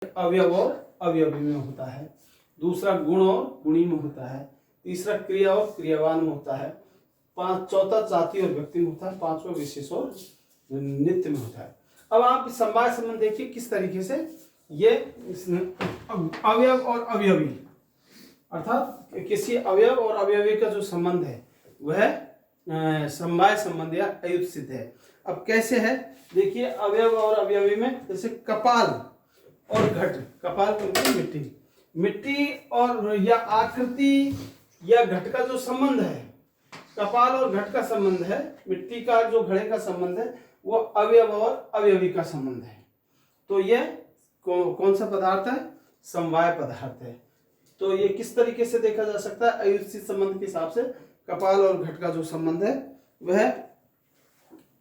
अवयव और अवयवी में होता है, दूसरा गुण और गुणी में होता है, तीसरा क्रिया और क्रियावान में होता है, चौथा जाति और व्यक्ति में होता है, पांचवा विशेष और नित्य में होता है। अब आप समवाय संबंध देखिए किस तरीके से ये अवयव और अवयवी अर्थात किसी अवयव और अवयवी का जो संबंध है वह समवाय संबंध या अयुत सिद्ध है। अब कैसे है देखिए, अवयव और अवयवी में जैसे कपाल और घट, कपाल मतलब मिट्टी, मिट्टी और या आकृति या घट का जो संबंध है, कपाल और घट का संबंध है, मिट्टी का जो घड़े का संबंध है वो अवयव और अवयवी का संबंध है। तो ये कौन सा पदार्थ है? समवाय पदार्थ है। तो ये किस तरीके से देखा जा सकता है? अयुत संबंध के हिसाब से कपाल और घट का जो संबंध है वह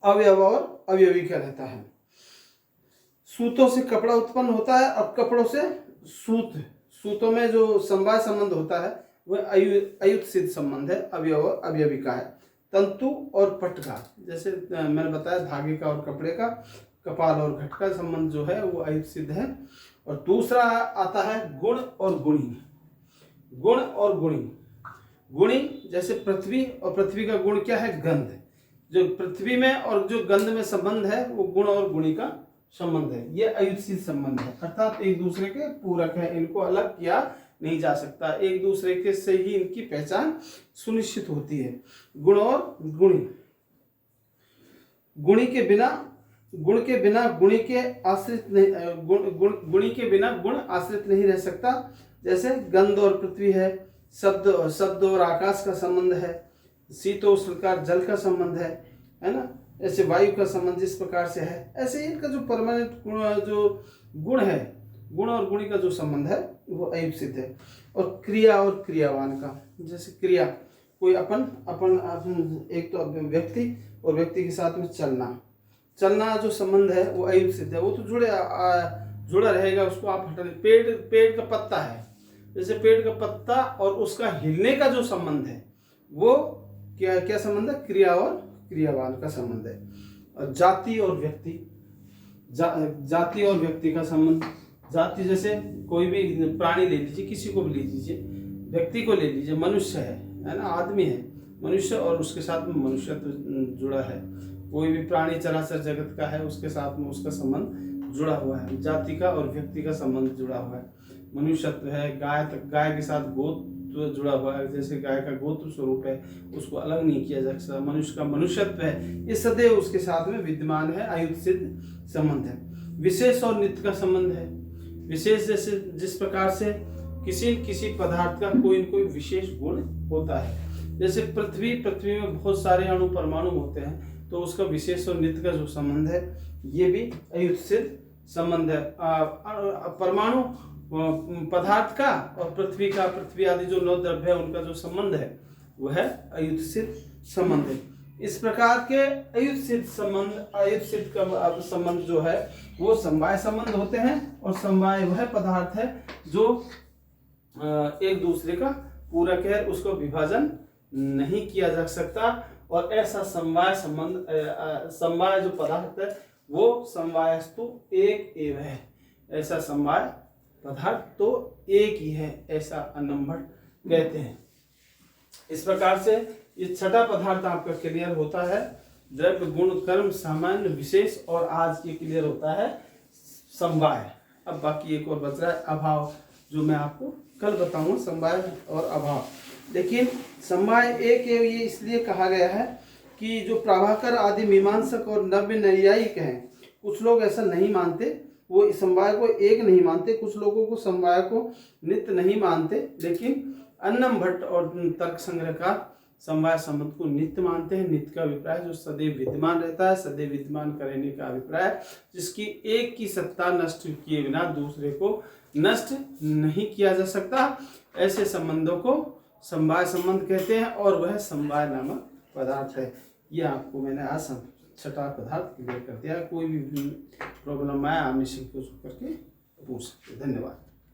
अवयव और अवयवी का रहता है। सूतों से कपड़ा उत्पन्न होता है और कपड़ों से सूत, सूतों में जो समवाय संबंध होता है वह अयुत सिद्ध संबंध है, अवयव और अवयवी का है। तंतु और पट का, जैसे मैंने बताया धागे का और कपड़े का, कपाल और घट का संबंध जो है वो अयुत सिद्ध है। और दूसरा आता है गुण और गुणी, गुण और गुणी। गुणी जैसे पृथ्वी, और पृथ्वी का गुण क्या है? गंध। जो पृथ्वी में और जो गंध में संबंध है वो गुण और गुणी का संबंध है, ये अयुत सिद्ध संबंध है, अर्थात एक दूसरे के पूरक है, इनको अलग किया नहीं जा सकता, एक दूसरे के से ही इनकी पहचान सुनिश्चित होती है। गुण और गुणी, गुणी के बिना गुण के बिना गुणी के आश्रित नहीं, गुणी के बिना गुण आश्रित नहीं रह सकता। जैसे गंध और पृथ्वी है, शब्द और आकाश का संबंध है, शीतोष्ण का जल का संबंध है ना, ऐसे वायु का संबंध जिस प्रकार से है, ऐसे इनका जो परमानेंट जो गुण है, गुण और गुणी का जो संबंध है वो अयुत सिद्ध है। और क्रिया और क्रियावान का, जैसे क्रिया कोई अपन एक तो व्यक्ति और व्यक्ति के साथ में चलना जो संबंध है वो अयुत सिद्ध है, वो तो जुड़ा रहेगा, उसको आप हटा नहीं। पेड़ का पत्ता है, जैसे पेड़ का पत्ता और उसका हिलने का जो संबंध है वो क्या संबंध है? क्रिया और क्रियावान का संबंध है। और जाति और व्यक्ति, जाति और व्यक्ति का संबंध, जाति जैसे कोई भी प्राणी ले लीजिए, किसी को भी ले लीजिए, व्यक्ति को ले लीजिए, मनुष्य है ना, आदमी है मनुष्य, और उसके साथ में मनुष्यत्व जुड़ा है। कोई भी प्राणी चराचर जगत का है, उसके साथ में उसका संबंध जुड़ा हुआ है, जाति का और व्यक्ति का संबंध जुड़ा हुआ है। मनुष्यत्व है, गाय के साथ गोत्र जुड़ा हुआ है, जैसे गाय का गोत्र स्वरूप है, उसको अलग नहीं किया जा सकता। मनुष्य का मनुष्यत्व है, ये सदैव उसके साथ में विद्यमान है, अयुत सिद्ध संबंध है। विशेष और नित्य का संबंध है। विशेष जैसे जिस प्रकार से किसी पदार्थ का कोई न कोई विशेष गुण होता है, जैसे पृथ्वी में बहुत सारे अणु परमाणु होते हैं, तो उसका विशेष और नित्य का जो संबंध है ये भी अयुत सिद्ध संबंध है। परमाणु पदार्थ का और पृथ्वी आदि जो 9 द्रव्य है उनका जो संबंध है वह है अयुत सिद्ध संबंध है। इस प्रकार के अयुत सिद्ध का संबंध जो है वो समवाय संबंध होते हैं, और समवाय वह पदार्थ है जो एक दूसरे का पूरक है, उसको विभाजन नहीं किया जा सकता। और ऐसा समवाय जो पदार्थ है वो समवायस्तु एक एव है, ऐसा समवाय पदार्थ तो एक ही है, ऐसा अन्नम भट्ट कहते हैं। इस प्रकार से ये छठा पदार्थ आपका क्लियर होता है, द्रव्य गुण कर्म सामान्य विशेष, और आज ये क्लियर होता है समवाय। अब बाकी एक और बच रहा है अभाव, जो मैं आपको कल बताऊंगा, समवाय और अभाव। देखिए समवाय एक ये इसलिए कहा गया है कि जो प्रभाकर आदि मीमांसक और नव्य नैयायिक हैं, कुछ लोग ऐसा नहीं मानते, वो समवाय को एक नहीं मानते, कुछ लोगों को समवाय को नित्य नहीं मानते, लेकिन अन्नम भट्ट और तर्क संग्रहकार समवाय संबंध को नित्य मानते हैं। नित्य का अभिप्राय जो सदैव विद्यमान रहता है, सदैव विद्यमान करने का अभिप्राय जिसकी एक की सत्ता नष्ट किए बिना दूसरे को नष्ट नहीं किया जा सकता, ऐसे संबंधों को समवाय संबंध कहते हैं, और वह समवाय नामक पदार्थ है। ये आपको मैंने आज छठा पदार्थ क्लियर कर दिया। कोई भी प्रॉब्लम आए आप निश्चित करके पूछ सकते। धन्यवाद।